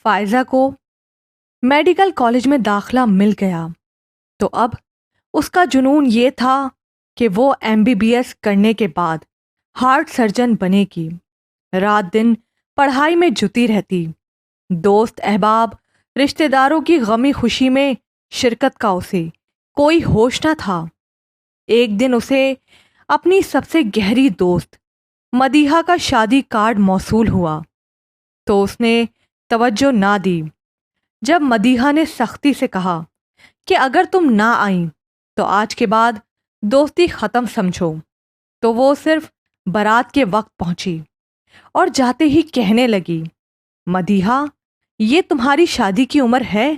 فائزہ کو medical college میں داخلہ مل گیا تو اب اس کا جنون یہ تھا کہ وہ MBBS کرنے کے بعد ہارٹ سرجن بنے گی۔ رات دن پڑھائی میں جتی رہتی، دوست احباب رشتہ داروں کی غمی خوشی میں شرکت کا اسے کوئی ہوش نہ تھا۔ ایک دن اسے اپنی سب سے گہری دوست مدیحہ کا شادی کارڈ موصول ہوا تو اس نے توجہ نہ دی۔ جب مدیحہ نے سختی سے کہا کہ اگر تم نہ آئیں تو آج کے بعد دوستی ختم سمجھو، تو وہ صرف بارات کے وقت پہنچی اور جاتے ہی کہنے لگی، مدیحہ یہ تمہاری شادی کی عمر ہے،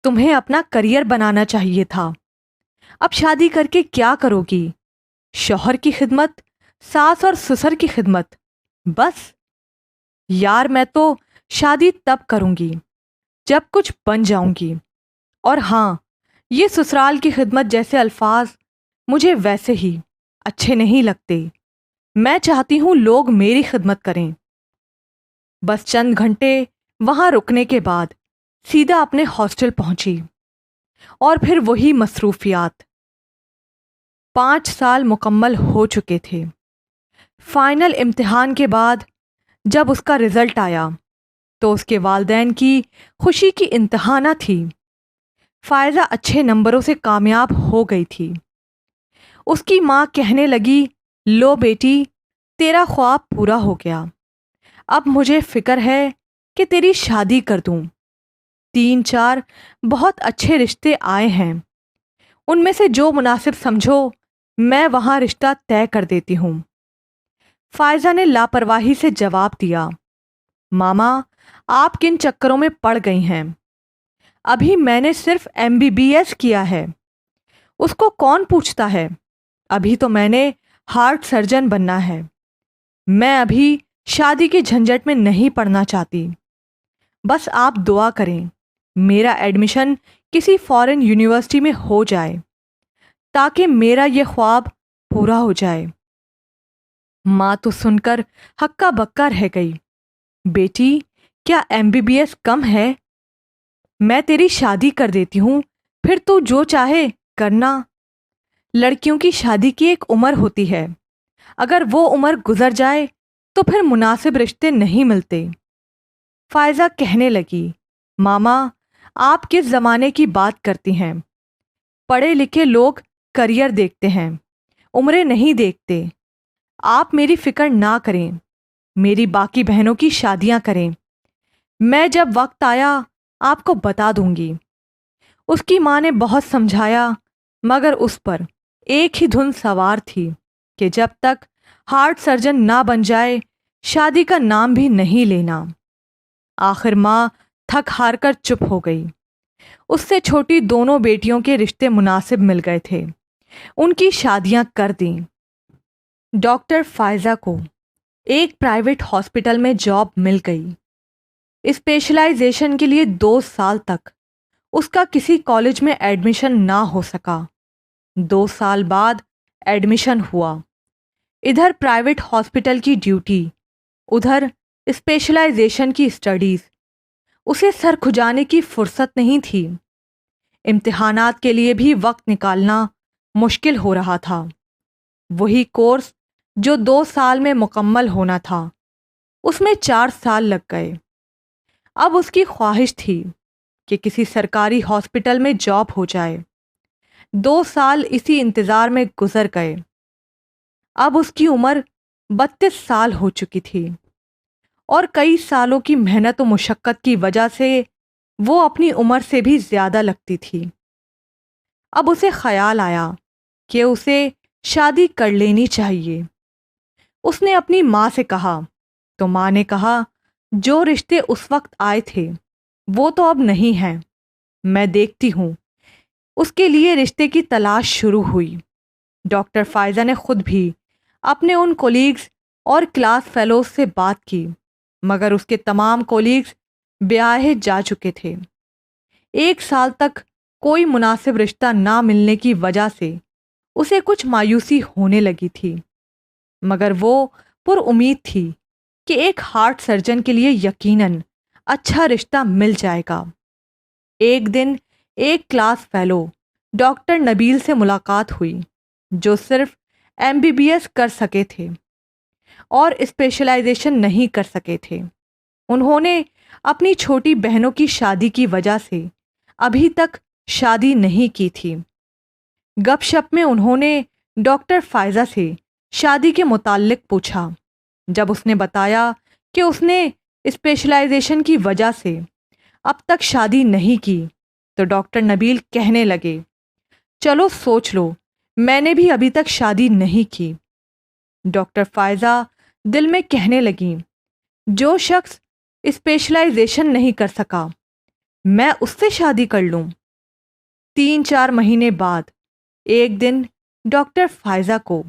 تمہیں اپنا کریئر بنانا چاہیے تھا۔ اب شادی کر کے کیا کرو گی؟ شوہر کی خدمت، ساس اور سسر کی خدمت، بس؟ یار میں تو شادی تب کروں گی جب کچھ بن جاؤں گی، اور ہاں یہ سسرال کی خدمت جیسے الفاظ مجھے ویسے ہی اچھے نہیں لگتے۔ میں چاہتی ہوں لوگ میری خدمت کریں۔ بس چند گھنٹے وہاں رکنے کے بعد سیدھا اپنے ہاسٹل پہنچی، اور پھر وہی مصروفیات۔ 5 سال مکمل ہو چکے تھے۔ فائنل امتحان کے بعد جب اس کا رزلٹ آیا تو اس کے والدین کی خوشی کی انتہا نہ تھی۔ فائزہ اچھے نمبروں سے کامیاب ہو گئی تھی۔ اس کی ماں کہنے لگی، لو بیٹی تیرا خواب پورا ہو گیا، اب مجھے فکر ہے کہ تیری شادی کر دوں۔ 3-4 بہت اچھے رشتے آئے ہیں، ان میں سے جو مناسب سمجھو میں وہاں رشتہ طے کر دیتی ہوں۔ فائزہ نے لاپرواہی سے جواب دیا، ماما آپ کن چکروں میں پڑ گئی ہیں؟ ابھی میں نے صرف MBBS کیا ہے، اس کو کون پوچھتا ہے؟ ابھی تو میں نے ہارٹ سرجن بننا ہے، میں ابھی شادی کی جھنجٹ میں نہیں پڑنا چاہتی۔ بس آپ دعا کریں میرا ایڈمیشن کسی فارن یونیورسٹی میں ہو جائے تاکہ میرا یہ خواب پورا ہو جائے۔ ماں تو سن کر ہکا بکا رہ گئی، بیٹی کیا MBBS کم ہے؟ میں تیری شادی کر دیتی ہوں، پھر تو جو چاہے کرنا۔ لڑکیوں کی شادی کی ایک عمر ہوتی ہے، اگر وہ عمر گزر جائے تو پھر مناسب رشتے نہیں ملتے۔ فائزہ کہنے لگی، ماما آپ کس زمانے کی بات کرتی ہیں؟ پڑھے لکھے لوگ کریئر دیکھتے ہیں، عمریں نہیں دیکھتے۔ آپ میری فکر نہ کریں، میری باقی بہنوں کی شادیاں کریں، میں جب وقت آیا آپ کو بتا دوں گی۔ اس کی ماں نے بہت سمجھایا مگر اس پر ایک ہی دھن سوار تھی کہ جب تک ہارٹ سرجن نہ بن جائے شادی کا نام بھی نہیں لینا۔ آخر ماں تھک ہار کر چپ ہو گئی۔ اس سے چھوٹی دونوں بیٹیوں کے رشتے مناسب مل گئے تھے، ان کی شادیاں کر دیں۔ ڈاکٹر فائزہ کو ایک پرائیویٹ ہاسپٹل میں جاب مل گئی۔ اسپیشلائزیشن کے لیے 2 سال تک اس کا کسی کالج میں ایڈمیشن نہ ہو سکا۔ 2 سال بعد ایڈمیشن ہوا۔ ادھر پرائیویٹ ہاسپٹل کی ڈیوٹی، ادھر اسپیشلائزیشن کی اسٹڈیز، اسے سر کھجانے کی فرصت نہیں تھی۔ امتحانات کے لیے بھی وقت نکالنا مشکل ہو رہا تھا۔ وہی کورس جو 2 سال میں مکمل ہونا تھا، اس میں 4 سال لگ گئے۔ اب اس کی خواہش تھی کہ کسی سرکاری ہاسپٹل میں جاب ہو جائے۔ 2 سال اسی انتظار میں گزر گئے۔ اب اس کی عمر 32 سال ہو چکی تھی، اور کئی سالوں کی محنت و مشقت کی وجہ سے وہ اپنی عمر سے بھی زیادہ لگتی تھی۔ اب اسے خیال آیا کہ اسے شادی کر لینی چاہیے۔ اس نے اپنی ماں سے کہا تو ماں نے کہا، جو رشتے اس وقت آئے تھے وہ تو اب نہیں ہیں، میں دیکھتی ہوں۔ اس کے لیے رشتے کی تلاش شروع ہوئی۔ ڈاکٹر فائزہ نے خود بھی اپنے ان کولیگز اور کلاس فیلوز سے بات کی، مگر اس کے تمام کولیگز بیاہے جا چکے تھے۔ 1 سال تک کوئی مناسب رشتہ نہ ملنے کی وجہ سے اسے کچھ مایوسی ہونے لگی تھی، مگر وہ پر امید تھی کہ ایک ہارٹ سرجن کے لیے یقیناً अच्छा रिश्ता मिल जाएगा। एक दिन एक क्लास फेलो डॉक्टर नबील से मुलाकात हुई, जो सिर्फ एमबीबीएस कर सके थे और स्पेशलाइजेशन नहीं कर सके थे। उन्होंने अपनी छोटी बहनों की शादी की वजह से अभी तक शादी नहीं की थी। गपशप में उन्होंने डॉक्टर फायजा से शादी के मुताल्लिक पूछा। जब उसने बताया कि उसने स्पेशलाइजेशन की वजह से अब तक शादी नहीं की, तो डॉक्टर नबील कहने लगे, चलो सोच लो, मैंने भी अभी तक शादी नहीं की। डॉक्टर फायजा दिल में कहने लगी, जो शख्स स्पेशलाइजेशन नहीं कर सका, मैं उससे शादी कर लूं। 3-4 महीने बाद एक दिन डॉक्टर फायजा को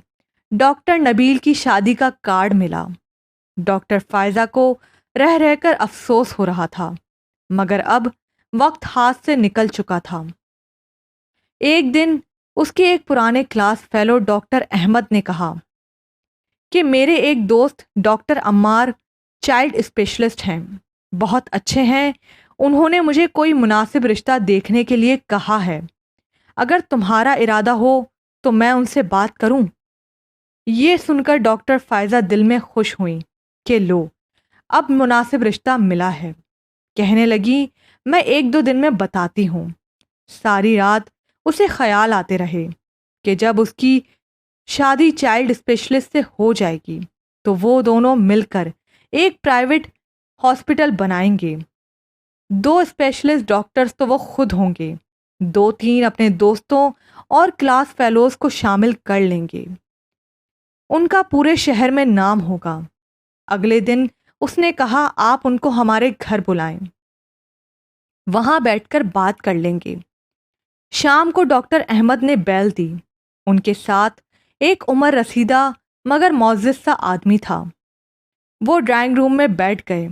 डॉक्टर नबील की शादी का कार्ड मिला। डॉक्टर फायजा को रह रहकर अफसोस हो रहा था, मगर अब वक्त हाथ से निकल चुका था। एक दिन उसके एक पुराने क्लास फेलो डॉक्टर अहमद ने कहा कि मेरे एक दोस्त डॉक्टर अम्मार चाइल्ड स्पेशलिस्ट हैं, बहुत अच्छे हैं। उन्होंने मुझे कोई मुनासिब रिश्ता देखने के लिए कहा है। अगर तुम्हारा इरादा हो तो मैं उनसे बात करूं। ये सुनकर डॉक्टर फायजा दिल में खुश हुई कि लो, अब मुनासिब रिश्ता मिला है। कहने लगी, मैं 1-2 दिन में बताती हूँ। सारी रात उसे ख्याल आते रहे कि जब उसकी शादी चाइल्ड स्पेशलिस्ट से हो जाएगी तो वो दोनों मिलकर एक प्राइवेट हॉस्पिटल बनाएंगे। 2 स्पेशलिस्ट डॉक्टर्स तो वो खुद होंगे, 2-3 अपने दोस्तों और क्लास फेलोज को शामिल कर लेंगे। उनका पूरे शहर में नाम होगा। अगले दिन उसने कहा, आप उनको हमारे घर बुलाएं, वहां बैठकर बात कर लेंगे। शाम को डॉक्टर अहमद ने बैल दी। उनके साथ एक उम्र रसीदा मगर मोअज़्ज़ज़ सा आदमी था। वो ड्राइंग रूम में बैठ गए।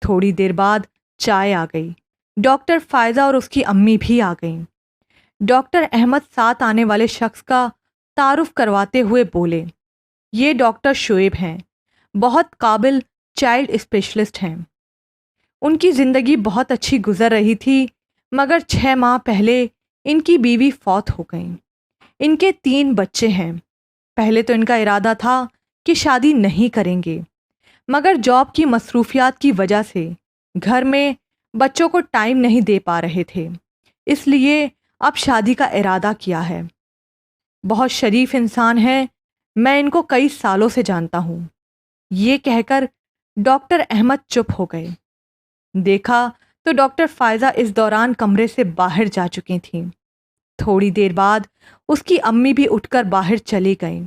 थोड़ी देर बाद चाय आ गई। डॉक्टर फायजा और उसकी अम्मी भी आ गईं। डॉक्टर अहमद साथ आने वाले शख्स का तारुफ करवाते हुए बोले, ये डॉक्टर शोएब हैं, बहुत काबिल चाइल्ड स्पेशलिस्ट हैं। उनकी ज़िंदगी बहुत अच्छी गुजर रही थी, मगर 6 माह पहले इनकी बीवी फौत हो गई। इनके 3 बच्चे हैं। पहले तो इनका इरादा था कि शादी नहीं करेंगे, मगर जॉब की मसरूफियात की वजह से घर में बच्चों को टाइम नहीं दे पा रहे थे, इसलिए अब शादी का इरादा किया है। बहुत शरीफ इंसान है, मैं इनको कई सालों से जानता हूँ। ये कहकर डॉक्टर अहमद चुप हो गए। देखा तो डॉक्टर फायजा इस दौरान कमरे से बाहर जा चुकी थीं। थोड़ी देर बाद उसकी अम्मी भी उठकर बाहर चली गईं।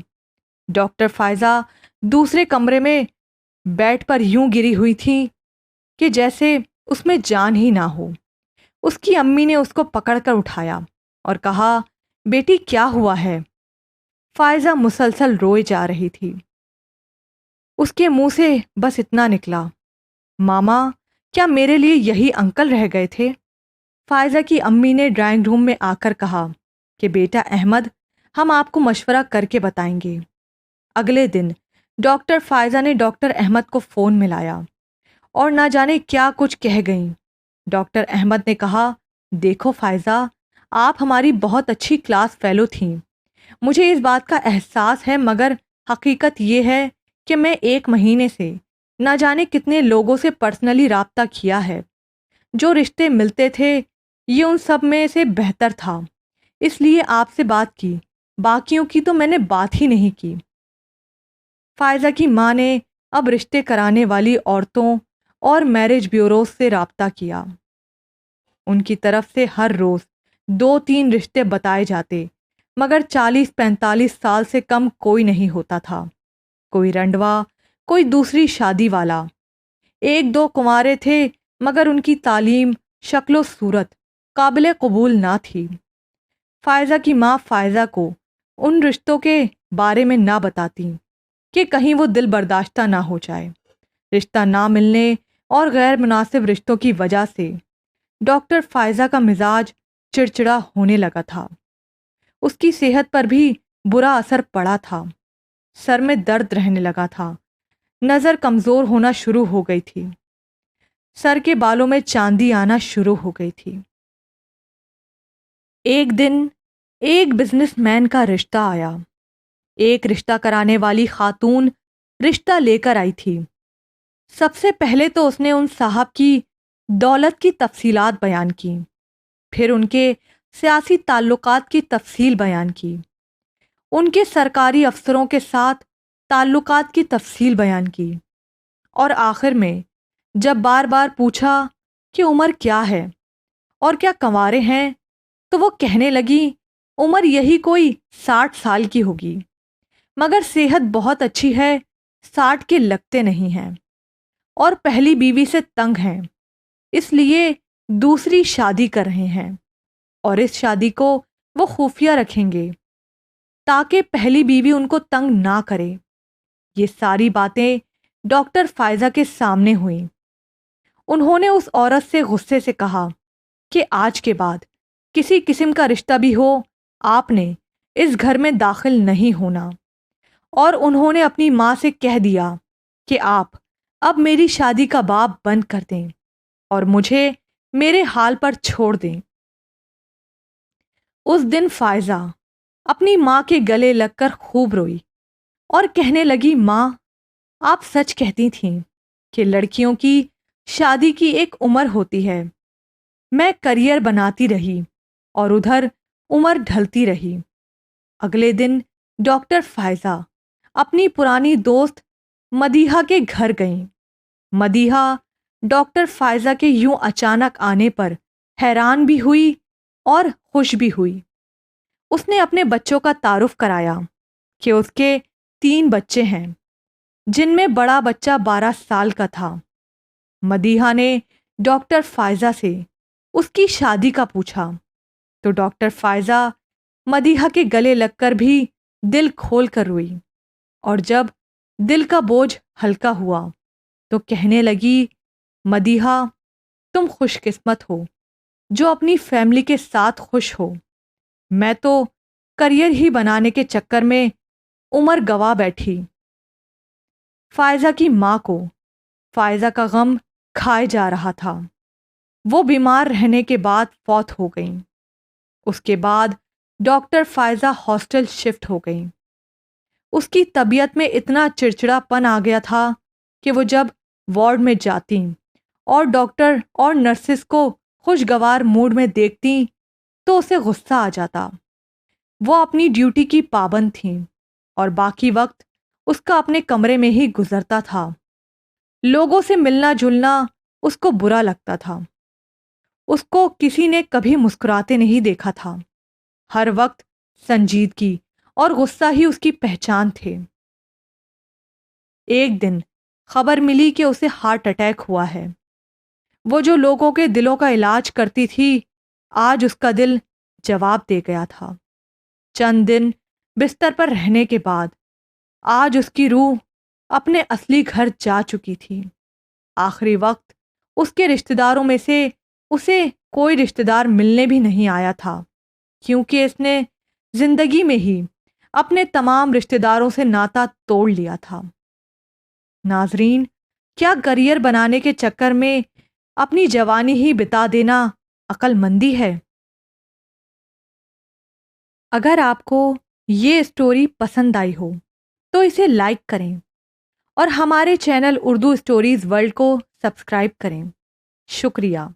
डॉक्टर फायजा दूसरे कमरे में बेड पर यूं गिरी हुई थी कि जैसे उसमें जान ही ना हो। उसकी अम्मी ने उसको पकड़कर उठाया और कहा, बेटी क्या हुआ है? फायजा मुसलसल रोए जा रही थी। उसके मुंह से बस इतना निकला, मामा, क्या मेरे लिए यही अंकल रह गए थे? फायजा की अम्मी ने ड्राइंग रूम में आकर कहा कि बेटा अहमद, हम आपको मशवरा करके बताएंगे। अगले दिन डॉक्टर फायजा ने डॉक्टर अहमद को फ़ोन मिलाया और ना जाने क्या कुछ कह गईं। डॉक्टर अहमद ने कहा, देखो फायजा, आप हमारी बहुत अच्छी क्लास फेलो थीं। मुझे इस बात का एहसास है, मगर हकीकत ये है कि मैं 1 महीने से ना जाने कितने लोगों से पर्सनली राब्ता किया है। जो रिश्ते मिलते थे ये उन सब में से बेहतर था, इसलिए आपसे बात की। बाकियों की तो मैंने बात ही नहीं की। फायजा की माँ ने अब रिश्ते कराने वाली औरतों और मैरिज ब्यूरो से राब्ता किया। उनकी तरफ से हर रोज़ 2-3 रिश्ते बताए जाते, मगर 40-45 साल से कम कोई नहीं होता था। कोई रंडवा, कोई दूसरी शादी वाला। 1-2 कुंवारे थे, मगर उनकी तालीम, शक्लो सूरत काबिल कबूल ना थी। फायजा की माँ फायजा को उन रिश्तों के बारे में ना बताती कि कहीं वो दिल बर्दाश्ता ना हो जाए। रिश्ता ना मिलने और गैर मुनासिब रिश्तों की वजह से डॉक्टर फायजा का मिजाज चिड़चिड़ा होने लगा था। उसकी सेहत पर भी बुरा असर पड़ा था। सर में दर्द रहने लगा था। नज़र कमज़ोर होना शुरू हो गई थी। सर के बालों में चांदी आना शुरू हो गई थी। एक दिन एक बिजनेसमैन का रिश्ता आया। एक रिश्ता कराने वाली खातून रिश्ता लेकर आई थी। सबसे पहले तो उसने उन साहब की दौलत की तफसीलात बयान की, फिर उनके सियासी ताल्लुकात की तफसील बयान की, उनके सरकारी अफसरों के साथ ताल्लुकात की तफसील बयान की, और आखिर में जब बार बार पूछा कि उम्र क्या है और क्या कंवारे हैं, तो वो कहने लगी उम्र यही कोई 60 साल की होगी, मगर सेहत बहुत अच्छी है, 60 के लगते नहीं हैं, और पहली बीवी से तंग हैं, इसलिए दूसरी शादी कर रहे हैं, और इस शादी को वो खुफिया रखेंगे ताकि पहली बीवी उनको तंग ना करे। ये सारी बातें डॉक्टर फायजा के सामने हुई। उन्होंने उस औरत से गुस्से से कहा कि आज के बाद किसी किस्म का रिश्ता भी हो, आपने इस घर में दाखिल नहीं होना, और उन्होंने अपनी माँ से कह दिया कि आप अब मेरी शादी का बाब बंद कर दें और मुझे मेरे हाल पर छोड़ दें। उस दिन फायजा अपनी माँ के गले लगकर खूब रोई और कहने लगी, माँ, आप सच कहती थीं कि लड़कियों की शादी की एक उम्र होती है। मैं करियर बनाती रही और उधर उम्र ढलती रही। अगले दिन डॉक्टर फायजा अपनी पुरानी दोस्त मदीहा के घर गईं। मदीहा डॉक्टर फायजा के यूं अचानक आने पर हैरान भी हुई और खुश भी हुई। उसने अपने बच्चों का तारुफ कराया कि उसके 3 बच्चे हैं, जिनमें बड़ा बच्चा 12 साल का था। मदीहा ने डॉक्टर फायजा से उसकी शादी का पूछा तो डॉक्टर फायजा मदीहा के गले लगकर भी दिल खोल कर रोई, और जब दिल का बोझ हल्का हुआ तो कहने लगी, मदीहा, तुम खुशकिस्मत हो जो अपनी फैमिली के साथ खुश हो। मैं तो करियर ही बनाने के चक्कर में उम्र गवा बैठी। फायजा की माँ को फायजा का गम खाए जा रहा था। वो बीमार रहने के बाद फौत हो गईं। उसके बाद डॉक्टर फायजा हॉस्टल शिफ्ट हो गईं। उसकी तबीयत में इतना चिड़चिड़ापन आ गया था कि वो जब वार्ड में जाती और डॉक्टर और नर्सिस को खुशगवार मूड में देखती तो उसे गुस्सा आ जाता। वो अपनी ड्यूटी की पाबंद थी और बाकी वक्त उसका अपने कमरे में ही गुजरता था। लोगों से मिलना जुलना उसको बुरा लगता था। उसको किसी ने कभी मुस्कुराते नहीं देखा था। हर वक्त संजीदगी और गुस्सा ही उसकी पहचान थे। एक दिन खबर मिली कि उसे हार्ट अटैक हुआ है। वो जो लोगों के दिलों का इलाज करती थी, आज उसका दिल जवाब दे गया था। चंद दिन बिस्तर पर रहने के बाद आज उसकी रूह अपने असली घर जा चुकी थी। आखिरी वक्त उसके रिश्तेदारों में से उसे कोई रिश्तेदार मिलने भी नहीं आया था, क्योंकि इसने जिंदगी में ही अपने तमाम रिश्तेदारों से नाता तोड़ लिया था। नाजरीन, क्या करियर बनाने के चक्कर में अपनी जवानी ही बिता देना अक्लमंदी है? अगर आपको ये स्टोरी पसंद आई हो तो इसे लाइक करें और हमारे चैनल उर्दू स्टोरीज वर्ल्ड को सब्सक्राइब करें। शुक्रिया।